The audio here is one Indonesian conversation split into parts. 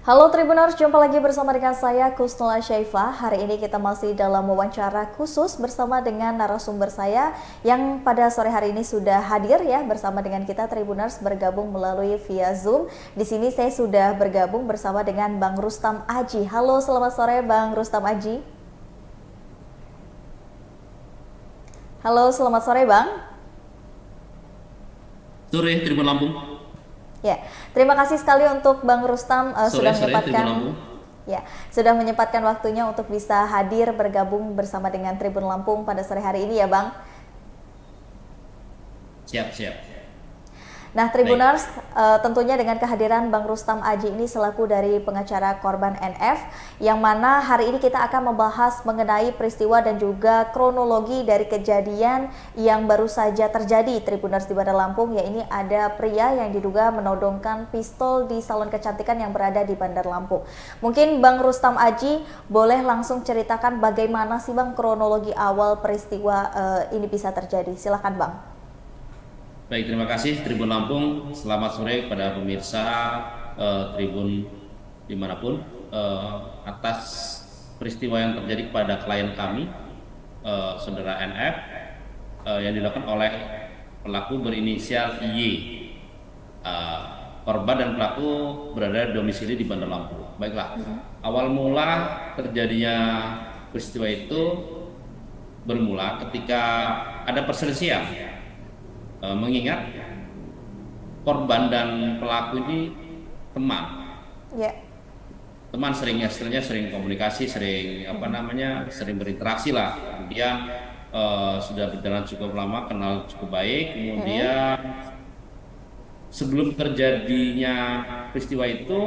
Halo Tribuners, jumpa lagi bersama dengan saya Kusnula Syaifah. Hari ini kita masih dalam wawancara khusus bersama dengan narasumber saya yang pada sore hari ini sudah hadir ya bersama dengan kita Tribuners, bergabung melalui via Zoom. Di sini saya sudah bergabung bersama dengan Bang Rustam Aji. Halo, selamat sore Bang Rustam Aji. Halo, selamat sore Bang. Sore, Tribun Lampung. Ya, terima kasih sekali untuk Bang Rustam sudah menyempatkan sudah menyempatkan waktunya untuk bisa hadir bergabung bersama dengan Tribun Lampung pada sore hari ini ya, Bang. Siap. Nah, Tribuners, tentunya dengan kehadiran Bang Rustam Aji ini selaku dari pengacara korban NF, yang mana hari ini kita akan membahas mengenai peristiwa dan juga kronologi dari kejadian yang baru saja terjadi, Tribuners, di Bandar Lampung. Ya, ini ada pria yang diduga menodongkan pistol di salon kecantikan yang berada di Bandar Lampung. Mungkin Bang Rustam Aji boleh langsung ceritakan bagaimana sih Bang kronologi awal peristiwa ini bisa terjadi. Silakan Bang. Baik, terima kasih Tribun Lampung. Selamat sore kepada pemirsa Tribun dimanapun atas peristiwa yang terjadi kepada klien kami, saudara NF, yang dilakukan oleh pelaku berinisial Y. Korban dan pelaku berada di domisili di Bandar Lampung. Baiklah, awal mula terjadinya peristiwa itu bermula ketika ada perselisihan. Mengingat korban dan pelaku ini teman, teman sering komunikasi, sering berinteraksi lah. Kemudian sudah berjalan cukup lama, kenal cukup baik. Kemudian sebelum terjadinya peristiwa itu,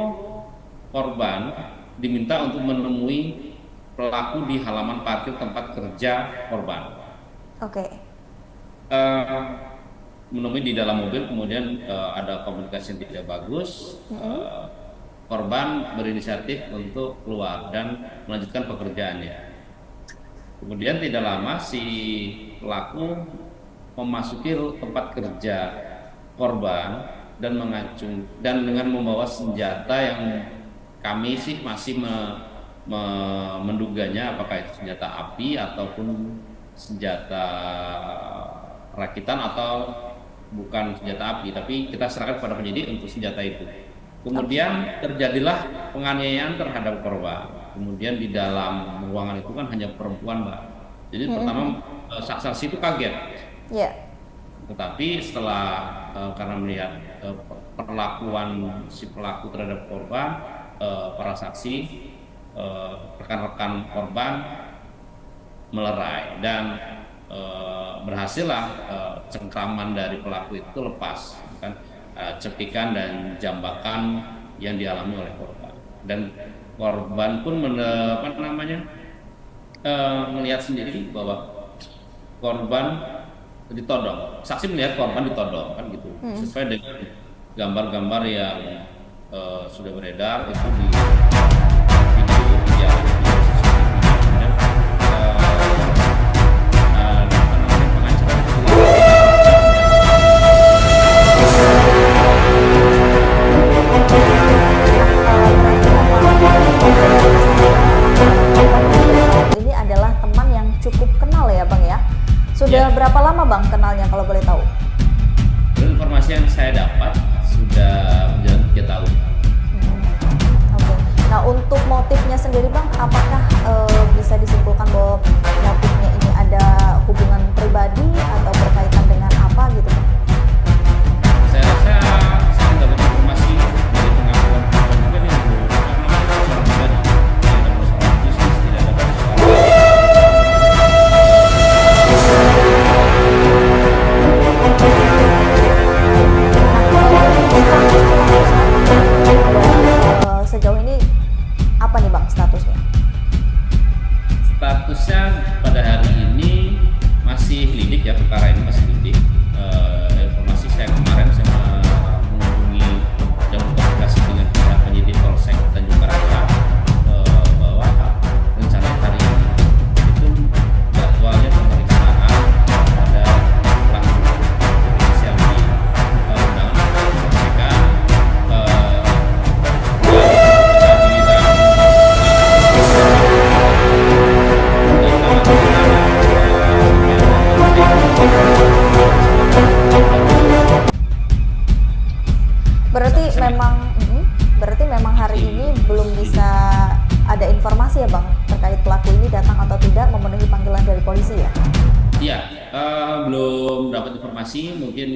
korban diminta untuk menemui pelaku di halaman parkir tempat kerja korban. Menemui di dalam mobil, kemudian ada komunikasi yang tidak bagus. Korban berinisiatif untuk keluar dan melanjutkan pekerjaannya. Kemudian tidak lama si pelaku memasuki tempat kerja korban dan dengan membawa senjata yang kami sih masih menduganya apakah itu senjata api ataupun senjata rakitan atau bukan senjata api, tapi kita serahkan kepada penyidik untuk senjata itu. Kemudian terjadilah penganiayaan terhadap korban. Kemudian di dalam ruangan itu kan hanya perempuan, Mbak. Jadi pertama saksi itu kaget. Tetapi setelah karena melihat perlakuan si pelaku terhadap korban, para saksi, rekan-rekan korban melerai dan berhasillah cengkraman dari pelaku itu lepas, kan, cepikan dan jambakan yang dialami oleh korban, dan korban pun melihat sendiri bahwa korban ditodong. Saksi melihat korban ditodong, kan gitu, sesuai dengan gambar-gambar yang sudah beredar itu di video yang ini adalah teman yang cukup kenal ya Bang ya. Sudah berapa lama Bang kenalnya kalau boleh tahu? Informasi yang saya dapat sudah berjalan 3 tahun. Nah, untuk motifnya sendiri Bang, apakah bisa disimpulkan bahwa motifnya ini ada hubungan pribadi atau berkaitan dengan apa gitu Bang? Saya rasa saya dapat informasi dari pengakuan korban juga nih, persoalan pribadi, tidak ada persoalan bisnis, tidak ada persoalan. Sejauh ini apa nih Bang statusnya? Statusnya pada hari ini masih lidik ya, perkara ini masih lidik. Belum dapat informasi, mungkin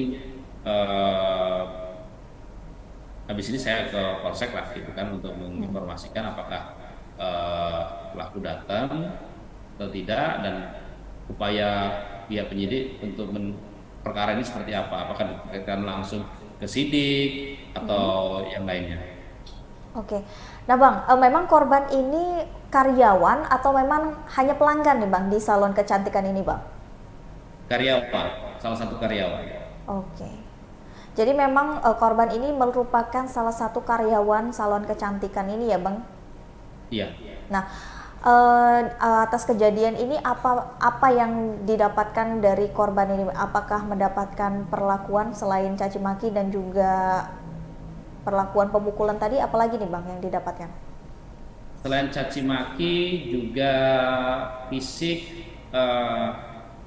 eh, habis ini saya ke Polsek lah gitu kan untuk Hmm. menginformasikan apakah pelaku datang atau tidak dan upaya pihak penyidik untuk perkara ini seperti apa, apakah dikaitkan langsung ke sidik Hmm. atau yang lainnya. Oke. Nah Bang, memang korban ini karyawan atau memang hanya pelanggan nih Bang di salon kecantikan ini Bang? Karyawan, salah satu karyawan. Oke. Jadi memang korban ini merupakan salah satu karyawan salon kecantikan ini ya Bang? Iya. Nah, atas kejadian ini apa apa yang didapatkan dari korban ini? Apakah mendapatkan perlakuan selain caci maki dan juga perlakuan pemukulan tadi, apalagi nih Bang yang didapatkan? Selain caci maki juga fisik, eh,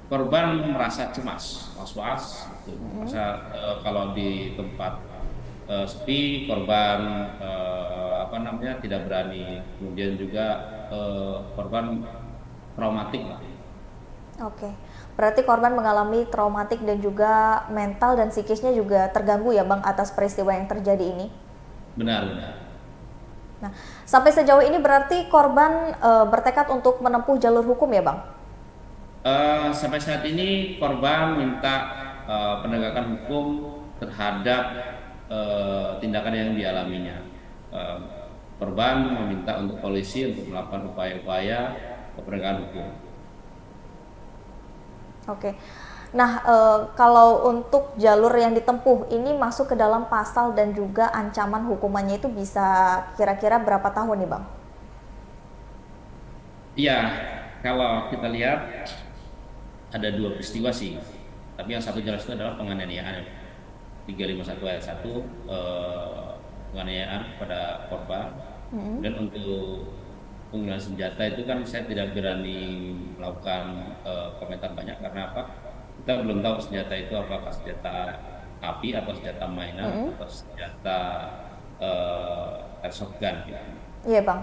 korban merasa cemas, was-was gitu. Masa kalau di tempat sepi korban apa namanya tidak berani. Kemudian juga korban traumatik lah. Oke. Berarti korban mengalami traumatik dan juga mental dan psikisnya juga terganggu ya Bang atas peristiwa yang terjadi ini. Benar-benar. Nah, sampai sejauh ini berarti korban bertekad untuk menempuh jalur hukum ya Bang? Sampai saat ini korban minta penegakan hukum terhadap tindakan yang dialaminya. Eh, Korban meminta untuk polisi untuk melakukan upaya-upaya penegakan hukum. Oke. Nah, kalau untuk jalur yang ditempuh ini masuk ke dalam pasal dan juga ancaman hukumannya itu bisa kira-kira berapa tahun nih Bang? Iya, kalau kita lihat ada dua peristiwa sih, tapi yang satu jelas itu adalah penganiayaan 351 ayat 1, penganiayaan kepada korban. Hmm. Dan untuk penggunaan senjata itu kan saya tidak berani melakukan komentar banyak karena apa? Kita belum tahu senjata itu apakah senjata api atau senjata mainan Hmm. atau senjata airsoft gun gitu. Iya Bang.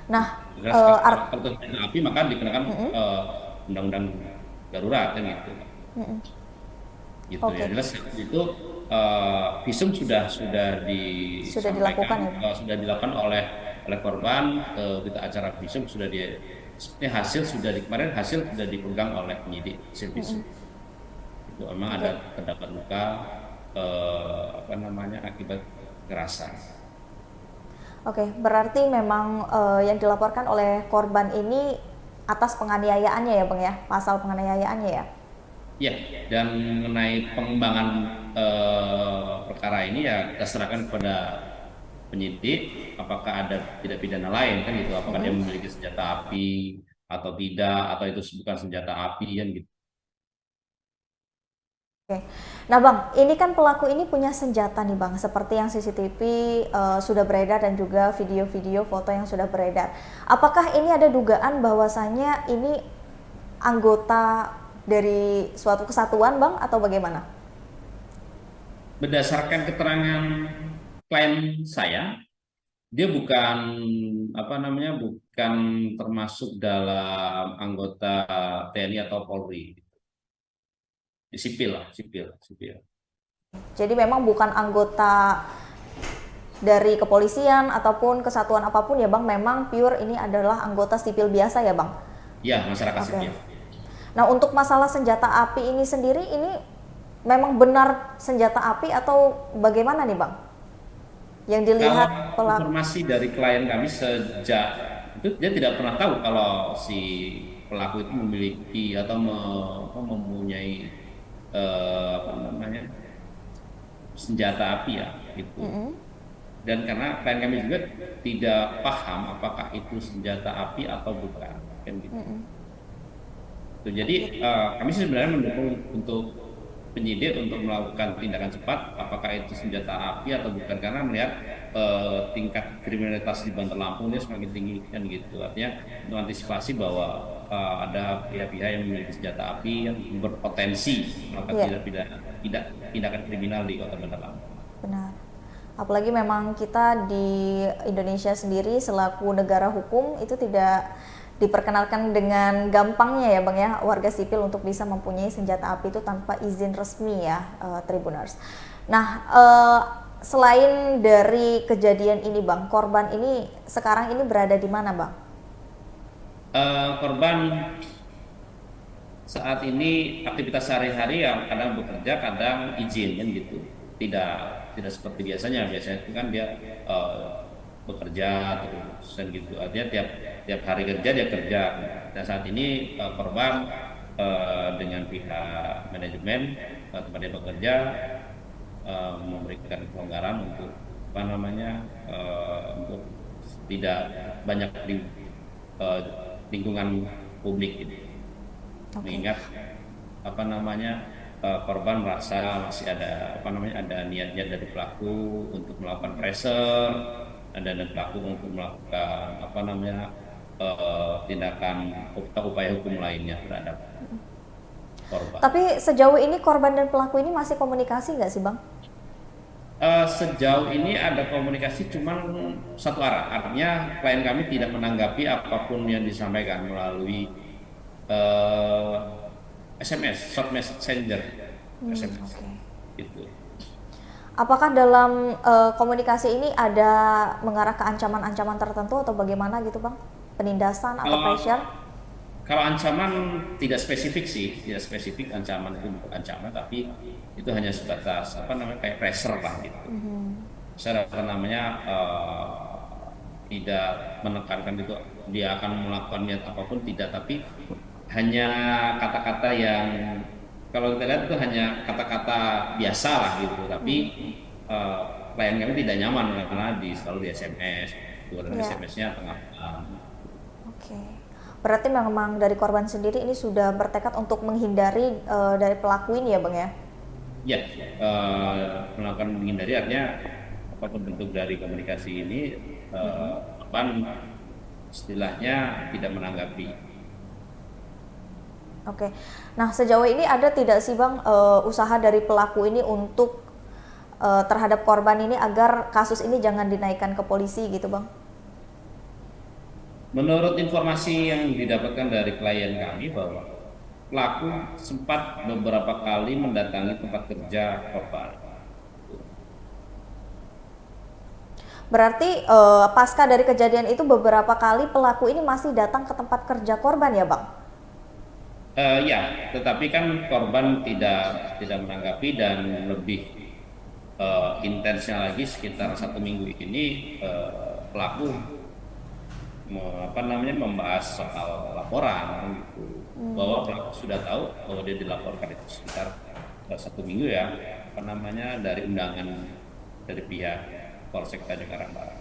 Nah, Jelas eh, kalau art, kalau senjata api maka dikenakan mm-mm. undang-undang darurat kan gitu. Mm-mm. Gitu ya. Oke, Jelas itu visum sudah sudah dilakukan ya disampaikan, Bang. sudah dilakukan oleh korban ke berita acara visum sudah sebenarnya hasil sudah kemarin hasil sudah dipegang oleh penyidik hasil visum. Itu memang Oke. ada terdapat luka apa namanya akibat kekerasan. Oke, berarti memang yang dilaporkan oleh korban ini atas penganiayaannya ya Bang ya, pasal penganiayaannya ya. Ya, dan mengenai pengembangan perkara ini ya kita serahkan kepada penyidik apakah ada tidak pidana lain kan gitu, apakah dia Mm-mm. memiliki senjata api atau tidak atau itu bukan senjata api kan gitu. Oke. Nah Bang, ini kan pelaku ini punya senjata nih Bang, seperti yang CCTV sudah beredar dan juga video-video foto yang sudah beredar. Apakah ini ada dugaan bahwasannya ini anggota dari suatu kesatuan Bang atau bagaimana? Berdasarkan keterangan klien saya, dia bukan apa namanya bukan termasuk dalam anggota TNI atau Polri, sipil lah, sipil, sipil. Jadi memang bukan anggota dari kepolisian ataupun kesatuan apapun ya Bang, memang pure ini adalah anggota sipil biasa ya Bang. Ya, masyarakat Oke. sipil. Nah untuk masalah senjata api ini sendiri ini memang benar senjata api atau bagaimana nih Bang? Yang Kalau dilihat pelaku. informasi dari klien kami sejak itu dia tidak pernah tahu kalau si pelaku itu memiliki atau mempunyai apa namanya senjata api ya gitu. Mm-mm. Dan karena klien kami juga tidak paham apakah itu senjata api atau bukan kan gitu. Mm-mm. Tuh, jadi Oke. kami sih sebenarnya mendukung untuk penyidik untuk melakukan tindakan cepat, apakah itu senjata api atau bukan, karena melihat tingkat kriminalitas di Bandar Lampung dia semakin tinggi kan gitu. Artinya untuk antisipasi bahwa ada pihak-pihak yang memiliki senjata api yang berpotensi melakukan Iya, tidak tindakan kriminal di Kota Bandar Lampung. benar. Apalagi memang kita di Indonesia sendiri selaku negara hukum itu tidak diperkenalkan dengan gampangnya ya Bang ya, warga sipil untuk bisa mempunyai senjata api itu tanpa izin resmi ya, Tribuners. Nah, selain dari kejadian ini Bang, korban ini sekarang ini berada di mana Bang? Korban saat ini aktivitas sehari-hari yang kadang bekerja, kadang izin kan gitu. Tidak tidak seperti biasanya. Biasanya itu kan dia bekerja terus dan gitu. Artinya tiap tiap hari kerja dia kerja. Dan saat ini korban dengan pihak manajemen tempat dia bekerja memberikan kelonggaran untuk apa namanya untuk tidak banyak di eh, lingkungan publik gitu. Oke. Mengingat apa namanya korban merasa masih ada apa namanya ada niatnya dari pelaku untuk melakukan pressure, ada dari pelaku untuk melakukan apa namanya tindakan upaya hukum lainnya terhadap korban. Tapi sejauh ini korban dan pelaku ini masih komunikasi nggak sih Bang? Sejauh ini ada komunikasi cuman satu arah, artinya klien kami tidak menanggapi apapun yang disampaikan melalui eh, SMS, short messenger, SMS Oke. itu. Apakah dalam komunikasi ini ada mengarah ke ancaman-ancaman tertentu atau bagaimana gitu Bang? Penindasan atau Kalau pressure? kalau ancaman tidak spesifik sih, tidak spesifik ancaman itu bukan ancaman, tapi itu hanya sebatas apa namanya kayak pressure lah gitu. Saya apa namanya tidak menekankan itu dia akan melakukan niat apapun tidak, tapi hanya kata-kata yang kalau kita lihat itu hanya kata-kata biasa lah gitu, tapi eh, klien kami tidak nyaman karena selalu di SMS, keluar dari Ya. SMS-nya tengah malam. Oke. Berarti memang dari korban sendiri ini sudah bertekad untuk menghindari dari pelaku ini ya Bang ya? Ya, melakukan menghindari artinya apapun bentuk dari komunikasi ini korban istilahnya tidak menanggapi. Oke. Nah, sejauh ini ada tidak sih Bang usaha dari pelaku ini untuk terhadap korban ini agar kasus ini jangan dinaikkan ke polisi gitu Bang? Menurut informasi yang didapatkan dari klien kami bahwa pelaku sempat beberapa kali mendatangi tempat kerja korban. Berarti pasca dari kejadian itu beberapa kali pelaku ini masih datang ke tempat kerja korban ya Bang? Ya, tetapi kan korban tidak menanggapi dan lebih intensnya lagi sekitar 1 minggu ini pelaku apa namanya membahas soal laporan gitu bahwa pelaku sudah tahu bahwa dia dilaporkan itu sekitar 1 minggu ya apa namanya dari undangan dari pihak Polsek Tanjung Karang Barat.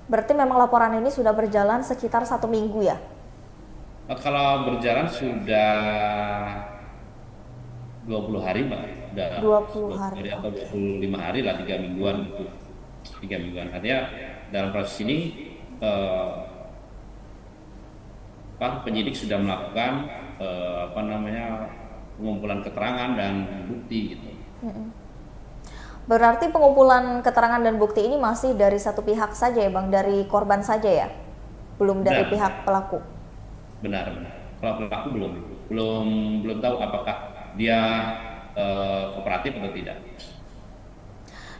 Berarti memang laporan ini sudah berjalan sekitar 1 minggu ya? Kalau berjalan sudah 20 hari Mbak, udah 20 20 hari, hari atau oke. 25 hari lah 3 mingguan gitu. 3 mingguan artinya dalam proses ini eh, penyidik sudah melakukan apa namanya pengumpulan keterangan dan bukti gitu. Berarti pengumpulan keterangan dan bukti ini masih dari satu pihak saja ya Bang, dari korban saja ya? Belum dari Benar, pihak pelaku? benar. Kalau pelaku belum belum tahu apakah dia kooperatif atau tidak.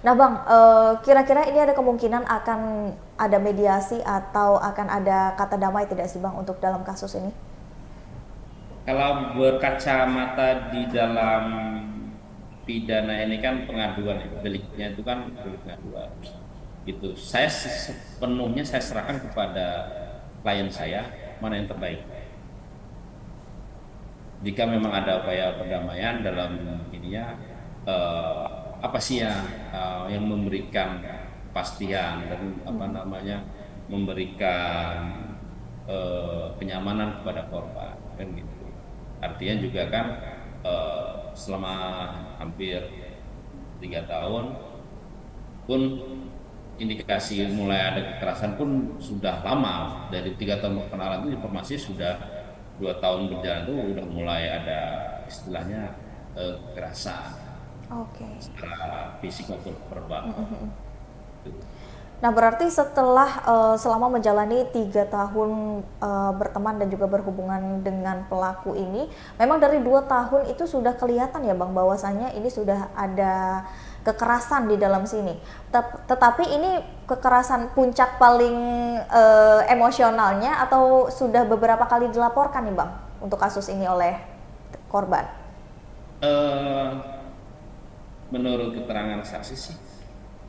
Nah Bang, kira-kira ini ada kemungkinan akan ada mediasi atau akan ada kata damai tidak sih Bang untuk dalam kasus ini? Kalau berkacamata di dalam pidana ini kan pengaduan, deliknya itu kan delik pengaduan. Gitu. Sepenuhnya saya serahkan kepada klien saya mana yang terbaik. Jika memang ada upaya perdamaian dalam ininya eh, apa sih yang memberikan kepastian dan apa namanya memberikan kenyamanan kepada korban kan gitu. Artinya juga kan selama hampir 3 tahun pun indikasi mulai ada kekerasan pun sudah lama. Dari 3 tahun perkenalan itu informasi sudah 2 tahun berjalan itu udah mulai ada istilahnya kekerasan Oke. secara fisik maupun verbal. Nah, berarti setelah selama menjalani 3 tahun berteman dan juga berhubungan dengan pelaku ini, memang dari 2 tahun itu sudah kelihatan ya Bang bahwasannya ini sudah ada kekerasan di dalam sini. Tetapi ini kekerasan puncak paling emosionalnya atau sudah beberapa kali dilaporkan nih Bang untuk kasus ini oleh korban? Eh, Menurut keterangan saksi sih,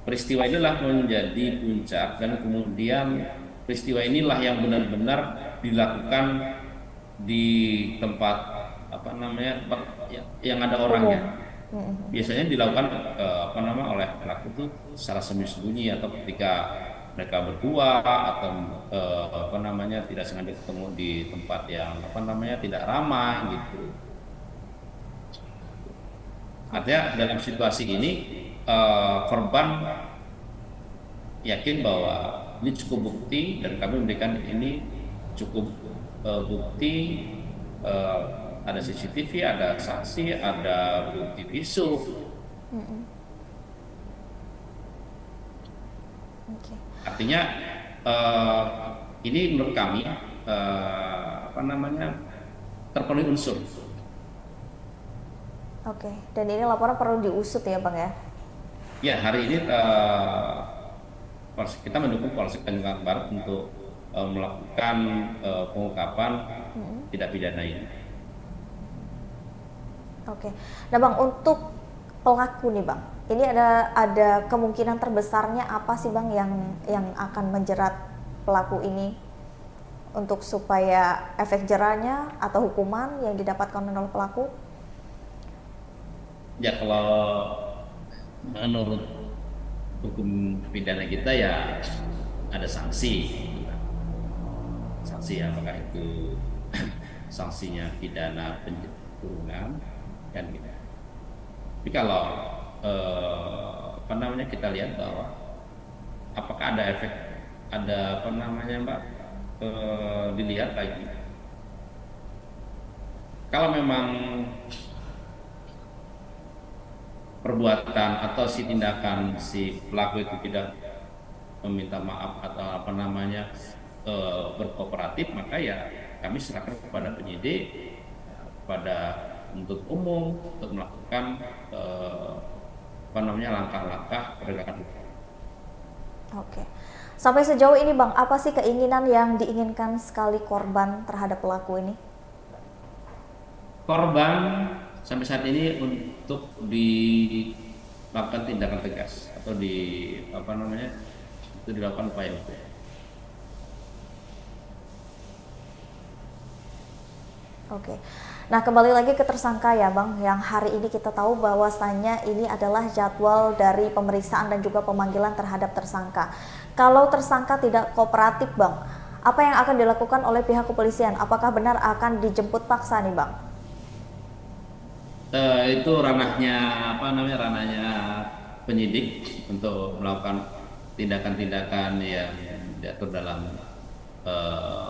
peristiwa inilah menjadi puncak dan kemudian peristiwa inilah yang benar-benar dilakukan di tempat apa namanya tempat yang ada orangnya. Umum. Biasanya dilakukan apa nama oleh pelaku itu secara sembunyi-sembunyi atau ketika mereka berdua atau apa namanya tidak sengaja ketemu di tempat yang apa namanya tidak ramai gitu. Artinya dalam situasi ini korban yakin bahwa ini cukup bukti dan kami memberikan ini cukup bukti, eh, ada CCTV, ada saksi, ada bukti visum. Oke. Artinya eh, ini menurut kami apa namanya terpenuhi unsur. Oke, dan ini laporan perlu diusut ya Bang ya? Ya hari ini kita mendukung Polsek Tanjung Barat untuk melakukan pengungkapan tindak pidana ini. Oke. Nah Bang, untuk pelaku nih Bang, ini ada kemungkinan terbesarnya apa sih Bang yang akan menjerat pelaku ini untuk supaya efek jerahnya atau hukuman yang didapatkan oleh pelaku? Ya kalau menurut hukum pidana kita ya ada sanksi. Sanksi apakah itu sanksinya pidana kurungan kan gitu. Tapi kalau apa namanya kita lihat bahwa apakah ada efek, ada apa namanya Mbak, dilihat lagi. Kalau memang perbuatan atau si tindakan si pelaku itu tidak meminta maaf atau apa namanya berkooperatif, maka ya kami serahkan kepada penyidik, kepada penuntut umum untuk melakukan apa namanya langkah-langkah penegakan hukum. Oke. Sampai sejauh ini Bang, apa sih keinginan yang diinginkan sekali korban terhadap pelaku ini? Korban sampai saat ini untuk dilakukan tindakan tegas atau di apa namanya itu dilakukan upaya hukum. Oke. Nah, kembali lagi ke tersangka ya Bang, yang hari ini kita tahu bahwasannya ini adalah jadwal dari pemeriksaan dan juga pemanggilan terhadap tersangka. Kalau tersangka tidak kooperatif Bang, apa yang akan dilakukan oleh pihak kepolisian? Apakah benar akan dijemput paksa nih Bang? Itu ranahnya apa namanya ranahnya penyidik untuk melakukan tindakan-tindakan yang diatur dalam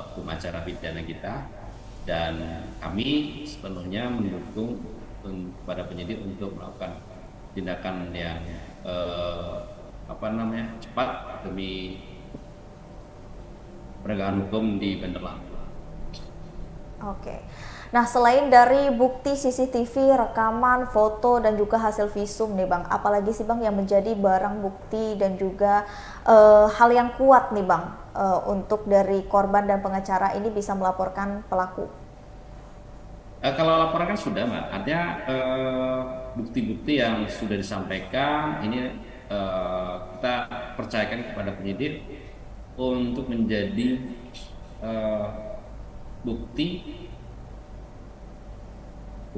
hukum acara pidana kita, dan kami sepenuhnya mendukung kepada penyidik untuk melakukan tindakan yang apa namanya cepat demi penegakan hukum di Bandar Lampung. Oke. Nah, selain dari bukti CCTV, rekaman, foto, dan juga hasil visum nih Bang, apalagi sih Bang yang menjadi barang bukti dan juga hal yang kuat nih Bang untuk dari korban dan pengacara ini bisa melaporkan pelaku? Kalau laporan kan sudah, Mbak. Artinya bukti-bukti yang sudah disampaikan ini kita percayakan kepada penyidik untuk menjadi eh, bukti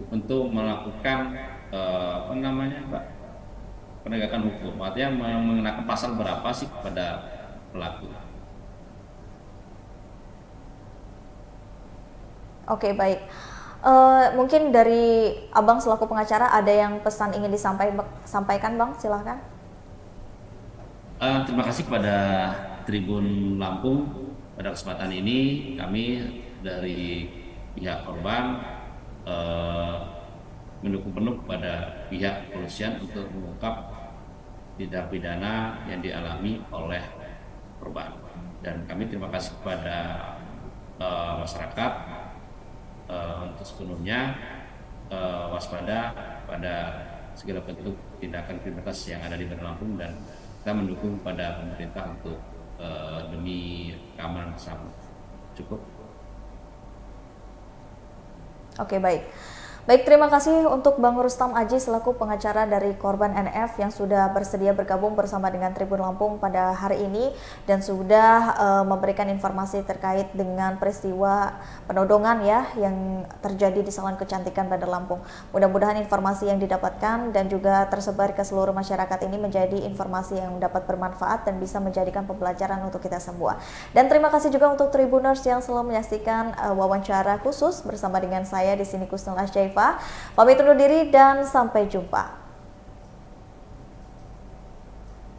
untuk melakukan apa namanya, Mbak, penegakan hukum. Artinya mengenakan pasal berapa sih kepada pelaku. Oke, baik. Mungkin dari Abang selaku pengacara ada yang pesan ingin disampaikan Bang, silahkan. Terima kasih kepada Tribun Lampung pada kesempatan ini. Kami dari pihak korban mendukung penuh kepada pihak kepolisian untuk mengungkap tindak pidana yang dialami oleh korban. Dan kami terima kasih kepada masyarakat untuk sepenuhnya waspada pada segala bentuk tindakan kriminalitas yang ada di Bandar Lampung, dan kita mendukung pada pemerintah untuk demi keamanan bersama. Cukup. Oke, baik. Baik, terima kasih untuk Bang Rustam Aji selaku pengacara dari korban NF yang sudah bersedia bergabung bersama dengan Tribun Lampung pada hari ini dan sudah memberikan informasi terkait dengan peristiwa penodongan ya yang terjadi di Salon Kecantikan Bandar Lampung. Mudah-mudahan informasi yang didapatkan dan juga tersebar ke seluruh masyarakat ini menjadi informasi yang dapat bermanfaat dan bisa menjadikan pembelajaran untuk kita semua. Dan terima kasih juga untuk Tribuners yang selalu menyaksikan wawancara khusus bersama dengan saya di sini Kusnul Asyaifah. Pamit undur diri dan sampai jumpa.